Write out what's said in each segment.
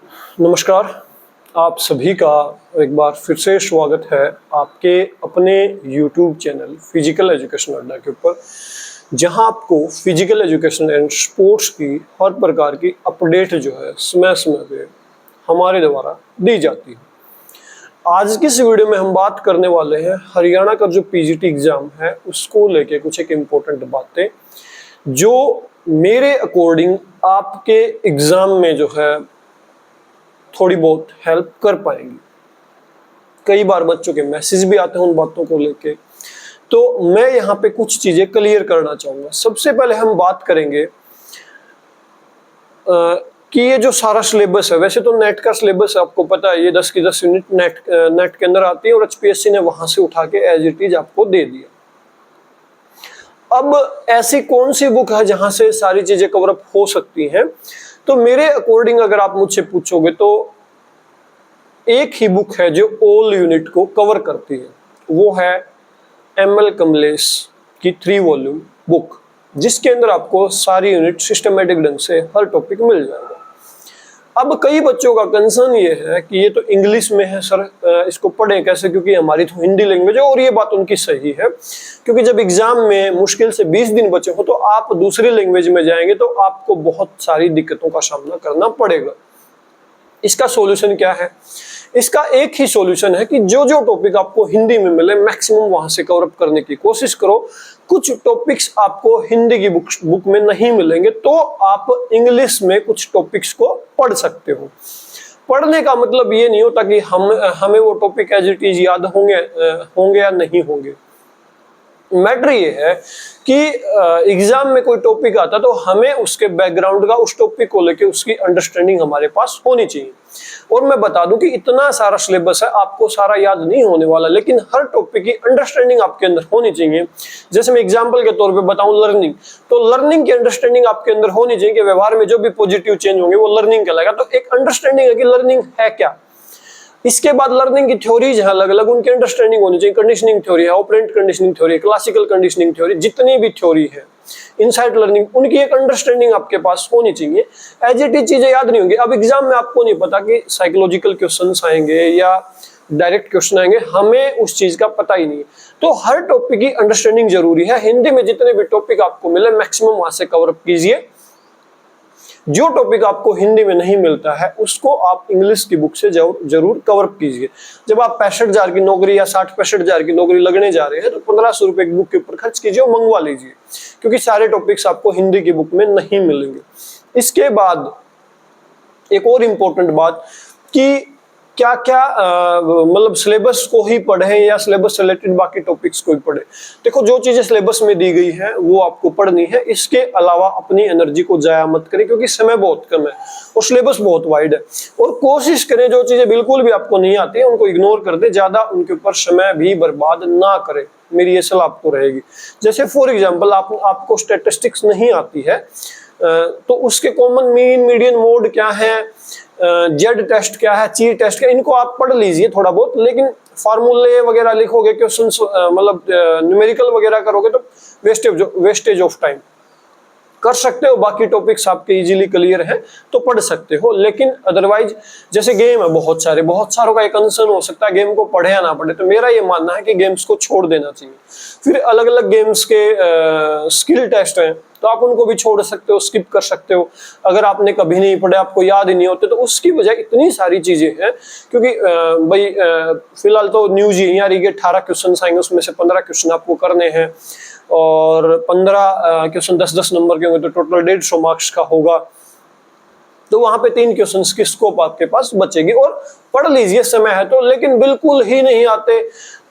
नमस्कार, आप सभी का एक बार फिर से स्वागत है आपके अपने YouTube चैनल फिजिकल एजुकेशन अड्डा के ऊपर, जहां आपको फिजिकल एजुकेशन एंड स्पोर्ट्स की हर प्रकार की अपडेट जो है समय समय पे हमारे द्वारा दी जाती है। आज की इस वीडियो में हम बात करने वाले हैं हरियाणा का जो पीजीटी एग्जाम है उसको लेके कुछ एक इम्पोर्टेंट बातें जो मेरे अकॉर्डिंग आपके एग्जाम में जो है थोड़ी बहुत हेल्प कर पाएंगी। कई बार बच्चों के मैसेज भी आते हैं उन बातों को लेके, तो मैं यहाँ पे कुछ चीजें क्लियर करना चाहूंगा। सबसे पहले हम बात करेंगे कि ये जो सारा सिलेबस है, वैसे तो नेट का सिलेबस आपको पता है, ये 10 की 10 यूनिट नेट के अंदर आती है और एचपीएससी ने वहां से उठा के एज इट इज आपको दे दिया। अब ऐसी कौन सी बुक है जहां से सारी चीजें कवर अप हो सकती हैं? तो मेरे अकॉर्डिंग अगर आप मुझसे पूछोगे तो एक ही बुक है जो ऑल यूनिट को कवर करती है, वो है एमएल कमलेश की 3 वॉल्यूम बुक, जिसके अंदर आपको सारी यूनिट सिस्टमेटिक ढंग से हर टॉपिक मिल जाएगा। अब कई बच्चों का कंसर्न ये है कि ये तो इंग्लिश में है सर, इसको पढ़ें कैसे, क्योंकि हमारी तो हिंदी लैंग्वेज है। और ये बात उनकी सही है, क्योंकि जब एग्जाम में मुश्किल से 20 दिन बचे हो तो आप दूसरी लैंग्वेज में जाएंगे तो आपको बहुत सारी दिक्कतों का सामना करना पड़ेगा। इसका सॉल्यूशन क्या है? इसका एक ही सॉल्यूशन है कि जो जो टॉपिक आपको हिंदी में मिले मैक्सिमम वहां से कवर अप करने की कोशिश करो। कुछ टॉपिक्स आपको हिंदी की बुक में नहीं मिलेंगे तो आप इंग्लिश में कुछ टॉपिक्स को पढ़ सकते हो। पढ़ने का मतलब ये नहीं होता कि हमें वो टॉपिक एज इट इज याद होंगे या नहीं होंगे। मैटर ये है कि एग्जाम में कोई टॉपिक आता तो हमें उसके बैकग्राउंड का, उस टॉपिक को लेके उसकी अंडरस्टैंडिंग हमारे पास होनी चाहिए। और मैं बता दूं कि इतना सारा सिलेबस है, आपको सारा याद नहीं होने वाला, लेकिन हर टॉपिक की अंडरस्टैंडिंग आपके अंदर होनी चाहिए। जैसे मैं एग्जांपल के तौर पे बताऊं लर्निंग, तो लर्निंग की अंडरस्टैंडिंग आपके अंदर होनी चाहिए कि व्यवहार में जो भी पॉजिटिव चेंज होंगे वो लर्निंग कहलाएगा। तो एक अंडरस्टैंडिंग है कि लर्निंग है क्या। इसके बाद लर्निंग की थ्योरीज है अलग अलग, उनकी अंडरस्टैंडिंग होनी चाहिए। कंडीशनिंग थ्योरी है, operant conditioning theory, classical conditioning theory, जितनी भी थ्योरी है, इनसाइट लर्निंग, उनकी एक अंडरस्टैंडिंग आपके पास होनी चाहिए। एज इट इज चीजें याद नहीं होंगी। अब एग्जाम में आपको नहीं पता कि साइकोलॉजिकल क्वेश्चंस आएंगे या डायरेक्ट क्वेश्चन आएंगे, हमें उस चीज का पता ही नहीं है। तो हर टॉपिक की अंडरस्टैंडिंग जरूरी है। हिंदी में जितने भी टॉपिक आपको मिले मैक्सिमम वहां से कवर अप कीजिए। जो टॉपिक आपको हिंदी में नहीं मिलता है उसको आप इंग्लिश की बुक से जरूर कवर अप कीजिए। जब आप 65,000 की नौकरी या 60-65,000 की नौकरी लगने जा रहे हैं तो 1500 रुपए की बुक के ऊपर खर्च कीजिए और मंगवा लीजिए, क्योंकि सारे टॉपिक्स आपको हिंदी की बुक में नहीं मिलेंगे। इसके बाद एक और इम्पोर्टेंट बात कि क्या क्या मतलब सिलेबस को ही पढ़ें या सिलेबस से रिलेटेड बाकी टॉपिक्स को ही पढ़ें। देखो, जो चीजें सिलेबस में दी गई है वो आपको पढ़नी है, इसके अलावा अपनी एनर्जी को जाया मत करें, क्योंकि समय बहुत कम है और सिलेबस बहुत वाइड है। और कोशिश करें जो चीजें बिल्कुल भी आपको नहीं आती है उनको इग्नोर कर दे, ज्यादा उनके ऊपर समय भी बर्बाद ना करें, मेरी ये सलाह आपको रहेगी। जैसे फॉर एग्जाम्पल आपको स्टैटिस्टिक्स नहीं आती है तो उसके कॉमन मीन, मीडियन, मोड क्या है, जेड टेस्ट क्या है, ची टेस्ट क्या, इनको आप पढ़ लीजिए थोड़ा बहुत। लेकिन फार्मूले वगैरह लिखोगे, क्वेश्चंस मतलब न्यूमेरिकल वगैरह करोगे तो वेस्टेज ऑफ टाइम। कर सकते हो, बाकी टॉपिक्स आपके इजीली क्लियर हैं तो पढ़ सकते हो। लेकिन अदरवाइज जैसे गेम है, बहुत सारों का एक कंसर्न हो सकता है गेम को पढ़े या ना पढ़े, तो मेरा ये मानना है कि गेम्स को छोड़ देना चाहिए। फिर अलग अलग गेम्स के स्किल टेस्ट हैं तो आप उनको भी छोड़ सकते हो, स्किप कर सकते हो। अगर आपने कभी नहीं पढ़े, आपको याद ही नहीं होते, तो उसकी वजह इतनी सारी चीजें हैं, क्योंकि भाई फिलहाल तो न्यूज ही यार, 18 क्वेश्चन आएंगे, उसमें से 15 क्वेश्चन आपको करने हैं और 15 क्वेश्चन 10-10 नंबर के होंगे तो टोटल 150 मार्क्स का होगा। तो वहां पे 3 क्वेश्चंस की स्कोप आपके पास बचेगी और पढ़ लीजिए, समय है तो। लेकिन बिल्कुल ही नहीं आते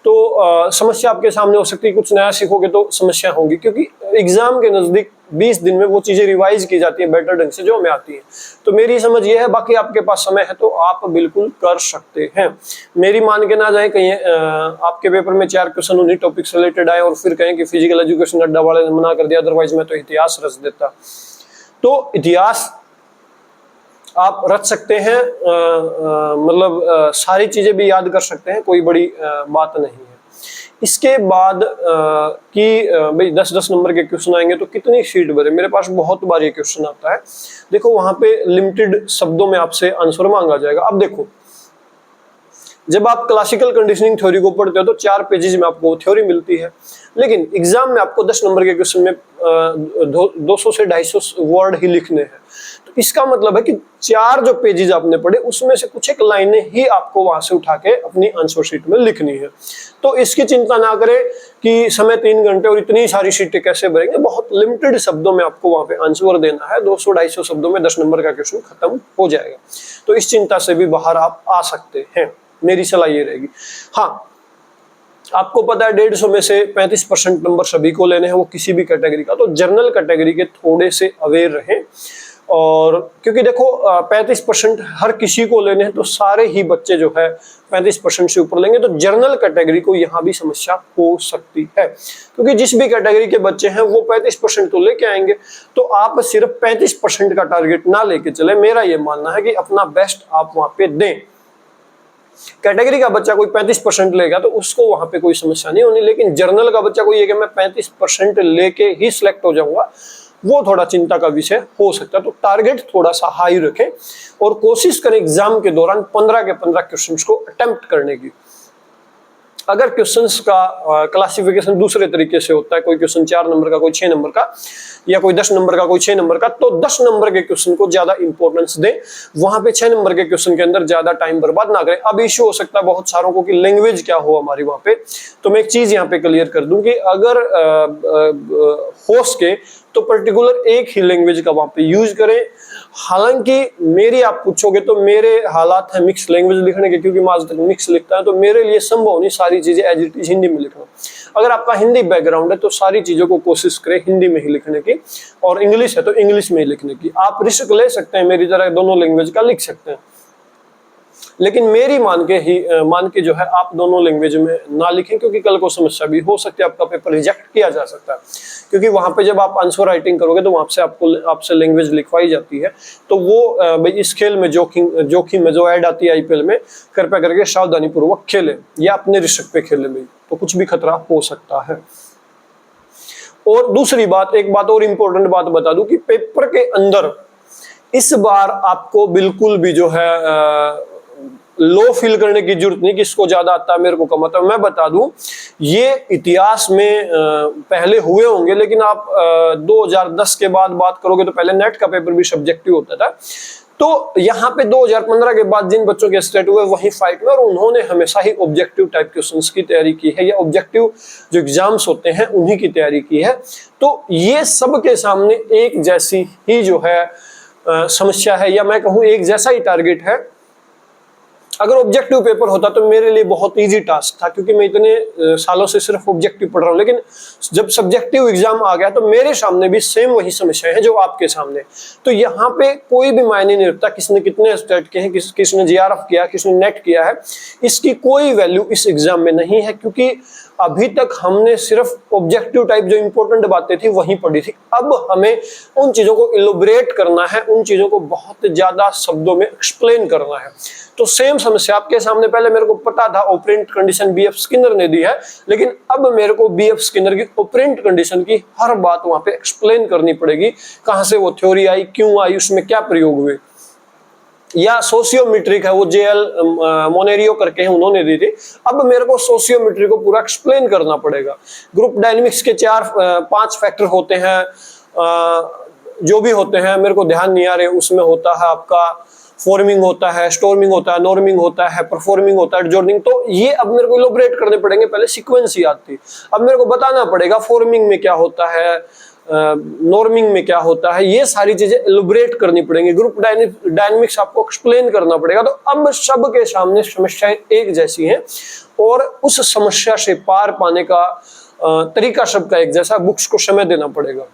तो समस्या आपके सामने हो सकती है। कुछ नया सीखोगे तो समस्या होगी, क्योंकि एग्जाम के नजदीक 20 दिन में वो चीजें रिवाइज की जाती है बेटर ढंग से जो हमें आती है। तो मेरी समझ ये है, बाकी आपके पास समय है तो आप बिल्कुल कर सकते हैं। मेरी मान के ना जाए कहीं आपके पेपर में 4 क्वेश्चन उन्हीं टॉपिक से रिलेटेड आए और फिर कहें कि फिजिकल एजुकेशन अड्डा वाले ने मना कर दिया, अदरवाइज मैं तो इतिहास रच देता। तो इतिहास आप रच सकते हैं, मतलब सारी चीजें भी याद कर सकते हैं, कोई बड़ी बात नहीं है। इसके बाद भाई 10-10 नंबर के क्वेश्चन आएंगे तो कितनी शीट भरे। मेरे पास बहुत बार ये क्वेश्चन आता है। देखो वहां पे लिमिटेड शब्दों में आपसे आंसर मांगा जाएगा। अब देखो, जब आप क्लासिकल कंडीशनिंग थ्योरी को पढ़ते हो तो 4 पेजेस में आपको थ्योरी मिलती है, लेकिन एग्जाम में आपको 10 नंबर के क्वेश्चन में 200 से 250 वर्ड ही लिखने हैं। तो इसका मतलब है कि 4 जो पेजेस आपने पढ़े उसमें से कुछ एक लाइनें ही आपको वहां से उठा के अपनी आंसर शीट में लिखनी है। तो इसकी चिंता ना करें कि समय 3 घंटे और इतनी सारी शीटें कैसे भरेंगे। बहुत लिमिटेड शब्दों में आपको वहां पे आंसर देना है। 200-250 शब्दों में 10 नंबर का क्वेश्चन खत्म हो जाएगा। तो इस चिंता से भी बाहर आप आ सकते हैं, मेरी सलाह ये रहेगी। हाँ, आपको पता है 150 में से 35% नंबर सभी को लेने हैं, वो किसी भी कैटेगरी का। तो जनरल कैटेगरी के थोड़े से अवेयर रहें। और क्योंकि देखो 35% हर किसी को लेने हैं तो सारे ही बच्चे जो है 35% से ऊपर लेंगे, तो जनरल कैटेगरी को यहाँ भी समस्या हो सकती है। क्योंकि जिस भी कैटेगरी के बच्चे हैं वो 35% तो लेके आएंगे। तो आप सिर्फ 35% का टारगेट ना लेके चले। मेरा ये मानना है कि अपना बेस्ट आप वहां पे दें। कैटेगरी का बच्चा कोई 35% लेगा तो उसको वहां पे कोई समस्या नहीं होनी, लेकिन जर्नल का बच्चा कोई ये कि मैं 35% लेके ही सिलेक्ट हो जाऊंगा, वो थोड़ा चिंता का विषय हो सकता है। तो टारगेट थोड़ा सा हाई रखें और कोशिश करें एग्जाम के दौरान 15 के 15 क्वेश्चंस को अटेम्प्ट करने की। अगर क्वेश्चंस का क्लासिफिकेशन दूसरे तरीके से होता है, कोई क्वेश्चन 4 नंबर का, कोई 6 नंबर का, या कोई 10 नंबर का, कोई 6 नंबर का, तो 10 नंबर के क्वेश्चन को ज्यादा इंपॉर्टेंस दें। वहां पे 6 नंबर के क्वेश्चन के अंदर ज्यादा टाइम बर्बाद ना करें। अब इश्यू हो सकता है बहुत सारों को कि लैंग्वेज क्या हो हमारी वहां पे। तो मैं एक चीज यहाँ पे क्लियर कर दूं कि अगर हो सके तो पर्टिकुलर एक ही लैंग्वेज का वहां पे यूज करें। हालांकि मेरी आप पूछोगे तो मेरे हालात है मिक्स लैंग्वेज लिखने के, क्योंकि मैं आज तक मिक्स लिखता है, तो मेरे लिए संभव नहीं सारी चीजें एज इट इज हिंदी में लिखना। अगर आपका हिंदी बैकग्राउंड है तो सारी चीजों को कोशिश करें हिंदी में ही लिखने की, और इंग्लिश है तो इंग्लिश में ही लिखने की। आप रिस्क ले सकते हैं, मेरी तरह दोनों लैंग्वेज का लिख सकते हैं, लेकिन मेरी मान के जो है आप दोनों लैंग्वेज में ना लिखें, क्योंकि कल को समस्या भी हो सकती है, आपका पेपर रिजेक्ट किया जा सकता है। क्योंकि वहां पे जब आप आंसर राइटिंग करोगे तो वहां से आपसे लैंग्वेज लिखवाई जाती है। तो वो भाई इस खेल में जोखिम में जो ऐड आती है IPL में, कृपया करके सावधानी पूर्वक खेलें या अपने रिस्क पे खेलें भाई, तो कुछ भी खतरा हो सकता है। और दूसरी बात, एक बात और इम्पोर्टेंट बात बता दूं कि पेपर के अंदर इस बार आपको बिल्कुल भी जो है लो फील करने की जरूरत नहीं कि इसको ज्यादा आता है मेरे को कम आता है। मैं बता दूं ये इतिहास में पहले हुए होंगे, लेकिन आप 2010 के बाद बात करोगे तो पहले नेट का पेपर भी सब्जेक्टिव होता था। तो यहाँ पे 2015 के बाद जिन बच्चों के स्टेट हुए वही फाइट में, और उन्होंने हमेशा ही ऑब्जेक्टिव टाइप क्वेश्चंस की तैयारी की है, या ऑब्जेक्टिव जो एग्जाम्स होते हैं उन्हीं की तैयारी की है। तो ये सबके सामने एक जैसी ही जो है समस्या है, या मैं कहूँ एक जैसा ही टारगेट है। अगर ऑब्जेक्टिव पेपर होता तो मेरे लिए बहुत इजी टास्क था, क्योंकि मैं इतने सालों से सिर्फ ऑब्जेक्टिव पढ़ रहा हूँ। लेकिन जब सब्जेक्टिव एग्जाम आ गया तो मेरे सामने भी सेम वही समस्याएं हैं जो आपके सामने। तो यहाँ पे कोई भी मायने नहीं रखता किसने कितने स्टेट के हैं, किसने GRF किया, किसने नेट किया है, इसकी कोई वैल्यू इस एग्जाम में नहीं है। क्योंकि अभी तक हमने सिर्फ ऑब्जेक्टिव टाइप जो इंपॉर्टेंट बातें थी वही पढ़ी थी। अब हमें उन चीजों को इलोबरेट करना है, उन चीजों को बहुत ज्यादा शब्दों में एक्सप्लेन करना है। तो सेम समस्या आपके सामने, पहले मेरे को पता था ऑपरेंट कंडीशन BF स्किनर ने दी है, लेकिन अब मेरे को BF स्किनर की ऑपरेंट कंडीशन की हर बात वहां पे एक्सप्लेन करनी पड़ेगी। कहां से वो थ्योरी आई, क्यों आई, उसमें क्या प्रयोग हुए। या सोशियोमेट्रिक है वो JL मोनेरियो करके है, उन्होंने दी थी। अब मेरे को सोशियोमेट्री को पूरा एक्सप्लेन करना पड़ेगा। ग्रुप डायनेमिक्स के 4-5 फैक्टर होते हैं, जो भी होते हैं मेरे को ध्यान नहीं आ रहे। उसमें होता है आपका फॉर्मिंग होता है, स्टोर्मिंग होता है, नॉर्मिंग होता है, परफॉर्मिंग होता है, एडजॉर्निंग। तो ये अब मेरे को इलोबरेट करने पड़ेंगे। पहले सीक्वेंस याद थी, अब मेरे को बताना पड़ेगा फॉर्मिंग में क्या होता है, नॉर्मिंग में क्या होता है, ये सारी चीजें एलिब्रेट करनी पड़ेंगी। ग्रुप डायनेमिक्स आपको एक्सप्लेन करना पड़ेगा। तो अब सबके सामने समस्याएं एक जैसी हैं, और उस समस्या से पार पाने का तरीका सबका एक जैसा, बुक्स को समय देना पड़ेगा।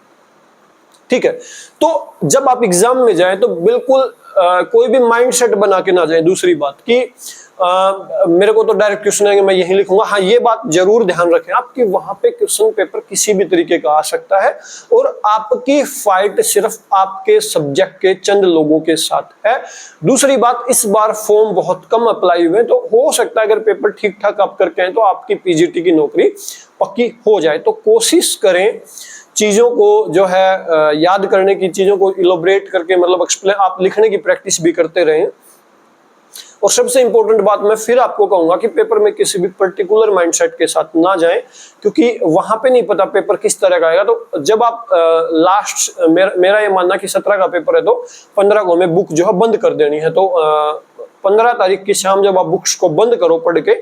ठीक है, तो जब आप एग्जाम में जाएं तो बिल्कुल कोई भी माइंडसेट बना के ना जाएं। दूसरी बात कि मेरे को तो डायरेक्ट क्वेश्चन आएंगे, मैं यही लिखूंगा। हाँ, ये बात जरूर ध्यान रखें आप कि वहां पे क्वेश्चन पेपर किसी भी तरीके का आ सकता है और आपकी फाइट सिर्फ आपके सब्जेक्ट के चंद लोगों के साथ है। दूसरी बात, इस बार फॉर्म बहुत कम अप्लाई हुए, तो हो सकता है अगर पेपर ठीक ठाक आप करके आए तो आपकी पीजीटी की नौकरी पक्की हो जाए। तो कोशिश करें चीजों को जो है याद करने की, चीजों को इलोबरेट करके, मतलब एक्सप्लेन, आप लिखने की प्रैक्टिस भी करते रहें। और सबसे इंपॉर्टेंट बात मैं फिर आपको कहूंगा कि पेपर में किसी भी पर्टिकुलर माइंडसेट के साथ ना जाएं, क्योंकि वहां पे नहीं पता पेपर किस तरह का आएगा। तो जब आप लास्ट, मेरा ये मानना कि 17 का पेपर है तो 15 को हमें बुक जो है बंद कर देनी है। तो 15 तारीख की शाम जब आप बुक्स को बंद करो पढ़ के,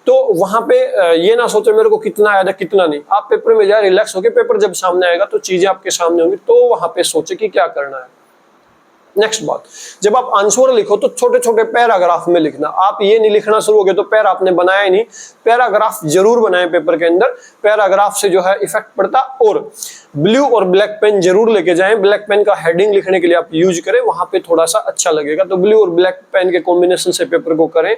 तो वहां पे ये ना सोचो मेरे को कितना आया था कितना नहीं। आप पेपर में जाए रिलैक्स होके, पेपर जब सामने आएगा तो चीजें आपके सामने होंगी, तो वहां पे सोचे कि क्या करना है। नेक्स्ट बात, जब आप आंसर लिखो तो छोटे छोटे पैराग्राफ में लिखना। आप ये नहीं लिखना शुरू हो गए तो पैरा आपने बनाया ही नहीं, पैराग्राफ जरूर बनाए पेपर के अंदर, पैराग्राफ से जो है इफेक्ट पड़ता। और ब्लू और ब्लैक पेन जरूर लेके जाएं, ब्लैक पेन का हेडिंग लिखने के लिए आप यूज करें, वहां पे थोड़ा सा अच्छा लगेगा। तो ब्लू और ब्लैक पेन के कॉम्बिनेशन से पेपर को करें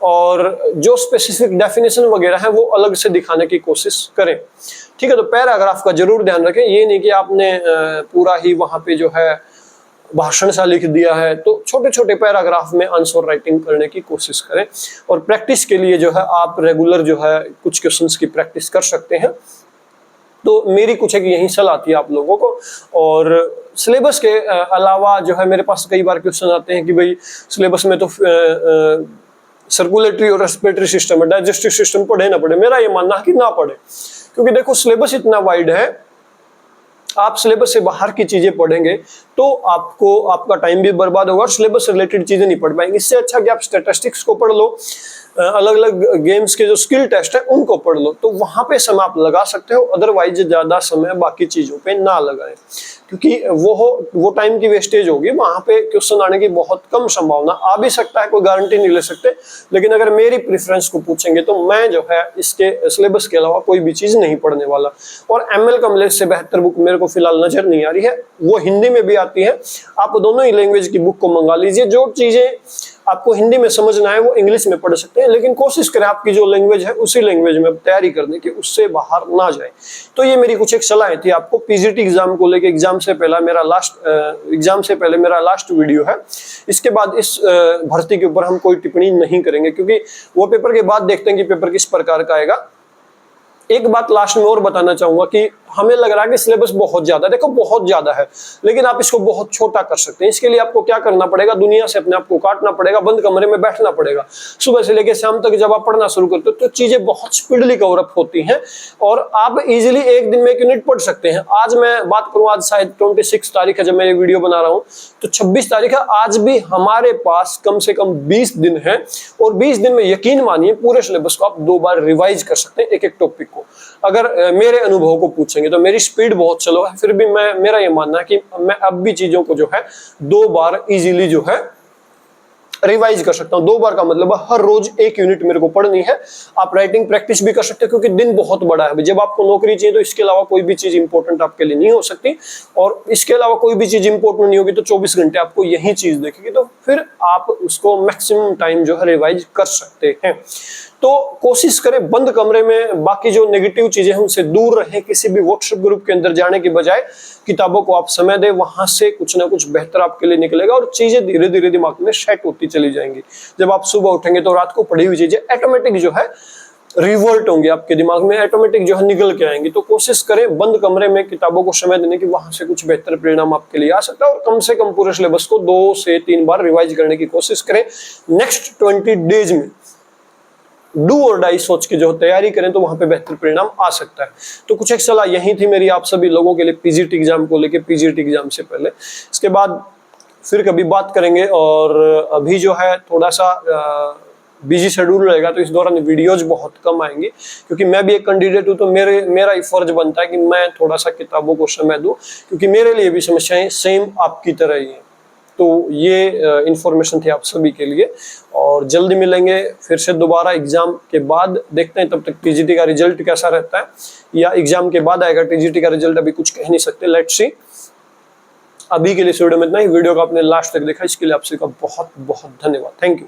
और जो स्पेसिफिक डेफिनेशन वगैरह है वो अलग से दिखाने की कोशिश करें। ठीक है, तो पैराग्राफ का जरूर ध्यान रखें, ये नहीं कि आपने पूरा ही वहां पे जो है भाषण सा लिख दिया है। तो छोटे छोटे पैराग्राफ में आंसर राइटिंग करने की कोशिश करें। और प्रैक्टिस के लिए जो है आप रेगुलर जो है कुछ क्वेश्चंस की प्रैक्टिस कर सकते हैं। तो मेरी कुछ एक यही सलाह थी आप लोगों को। और सिलेबस के अलावा जो है मेरे पास कई बार क्वेश्चन आते हैं कि भाई सिलेबस में तो सर्कुलेटरी और रेस्पिरेटरी सिस्टम है, डाइजेस्टिव सिस्टम पढ़े ना पढ़े। मेरा ये मानना है कि ना पढ़े, क्योंकि देखो सिलेबस इतना वाइड है, आप सिलेबस से बाहर की चीजें पढ़ेंगे तो आपको आपका टाइम भी बर्बाद होगा और सिलेबस से रिलेटेड चीजें नहीं पढ़ पाएंगे। इससे अच्छा कि आप स्टैटिस्टिक्स को पढ़ लो, अलग अलग गेम्स के जो स्किल टेस्ट है उनको पढ़ लो, तो वहां पे समय आप लगा सकते हो। अदरवाइज ज्यादा समय बाकी चीजों पे ना लगाएं, क्योंकि वो टाइम की वेस्टेज होगी। वहां पे क्वेश्चन आने की बहुत कम संभावना, आ भी सकता है, कोई गारंटी नहीं ले सकते। लेकिन अगर मेरी प्रेफरेंस को पूछेंगे तो मैं जो है इसके सिलेबस के अलावा कोई भी चीज नहीं पढ़ने वाला। और ML कमलेश से बेहतर बुक मेरे को फिलहाल नजर नहीं आ रही है, वो हिंदी में भी आती है। आप दोनों ही लैंग्वेज की बुक को मंगा लीजिए। जो चीजें आपको हिंदी में समझना है वो इंग्लिश में पढ़ सकते हैं, लेकिन कोशिश करें आपकी जो लैंग्वेज है उसी लैंग्वेज में तैयारी करने की, उससे बाहर ना जाए। तो ये मेरी कुछ एक सलाह थी आपको पीजीटी एग्जाम को लेके। एग्जाम से पहले मेरा लास्ट वीडियो है। इसके बाद इस भर्ती के ऊपर हम कोई टिप्पणी नहीं करेंगे, क्योंकि वो पेपर के बाद देखते हैं कि पेपर किस प्रकार का आएगा। एक बात लास्ट में और बताना चाहूंगा कि हमें लग रहा है कि सिलेबस बहुत ज्यादा है। देखो बहुत ज्यादा है, लेकिन आप इसको बहुत छोटा कर सकते हैं। इसके लिए आपको क्या करना पड़ेगा, दुनिया से अपने आप को काटना पड़ेगा, बंद कमरे में बैठना पड़ेगा। सुबह से लेकर शाम तक जब आप पढ़ना शुरू करते हो तो चीजें बहुत स्पीडली कवर अप होती हैं और आप इजीली एक दिन में 1 यूनिट पढ़ सकते हैं। आज मैं बात करूं, आज शायद 26 तारीख है जब मैं ये वीडियो बना रहा हूं, तो 26 तारीख है। आज भी हमारे पास कम से कम 20 दिन है और 20 दिन में यकीन मानिए पूरे सिलेबस को आप 2 बार रिवाइज कर सकते हैं, एक एक टॉपिक को। अगर मेरे अनुभव को पूछेंगे तो मेरी स्पीड बहुत स्लो है, फिर भी मेरा ये मानना है कि मैं अब भी चीजों को जो है 2 बार इजीली जो है रिवाइज कर सकता हूं। 2 बार का मतलब है हर रोज 1 यूनिट मेरे को पढ़नी है। आप राइटिंग प्रैक्टिस भी कर सकते हो, क्योंकि दिन बहुत बड़ा है। जब आपको नौकरी चाहिए तो इसके अलावा कोई भी चीज इंपॉर्टेंट आपके लिए नहीं हो सकती, और इसके अलावा कोई भी चीज इंपॉर्टेंट नहीं होगी तो 24 घंटे आपको यही चीज देखेगी, तो फिर आप उसको मैक्सिमम टाइम जो है रिवाइज कर सकते हैं। तो कोशिश करें बंद कमरे में बाकी जो नेगेटिव चीजें हैं उनसे दूर रहें। किसी भी व्हाट्सएप ग्रुप के अंदर जाने के बजाय किताबों को आप समय दें, वहां से कुछ ना कुछ बेहतर आपके लिए निकलेगा और चीजें धीरे धीरे दिमाग में सेट होती चली जाएंगी। जब आप सुबह उठेंगे तो रात को पढ़ी हुई चीजें ऑटोमेटिक जो है रिवोल्ट होंगी आपके दिमाग में, ऑटोमेटिक जो है निकल के आएंगी। तो कोशिश करें बंद कमरे में किताबों को समय देने की, वहां से कुछ बेहतर परिणाम आपके लिए आ सकता है। और कम से कम पूरे सिलेबस को 2 से 3 बार रिवाइज करने की कोशिश करें। नेक्स्ट 20 डेज में डू और डाई सोच के जो तैयारी करें तो वहां पे बेहतर परिणाम आ सकता है। तो कुछ एक सलाह यही थी मेरी आप सभी लोगों के लिए पीजीटी एग्जाम को लेके, पीजीटी एग्जाम से पहले। इसके बाद फिर कभी बात करेंगे, और अभी जो है थोड़ा सा बिजी शेड्यूल रहेगा, तो इस दौरान वीडियोज बहुत कम आएंगी, क्योंकि मैं भी एक कैंडिडेट हूं। तो मेरा ही फर्ज बनता है कि मैं थोड़ा सा किताबों को समय दूं, क्योंकि मेरे लिए भी समस्याएं सेम आपकी तरह ही हैं। तो ये इंफॉर्मेशन थी आप सभी के लिए, और जल्दी मिलेंगे फिर से दोबारा एग्जाम के बाद। देखते हैं तब तक टीजीटी का रिजल्ट कैसा रहता है, या एग्जाम के बाद आएगा टीजीटी का रिजल्ट, अभी कुछ कह नहीं सकते, लेट्स सी। अभी के लिए इस वीडियो में इतना ही। वीडियो को आपने लास्ट तक देखा इसके लिए आप सभी का बहुत बहुत धन्यवाद। Thank you.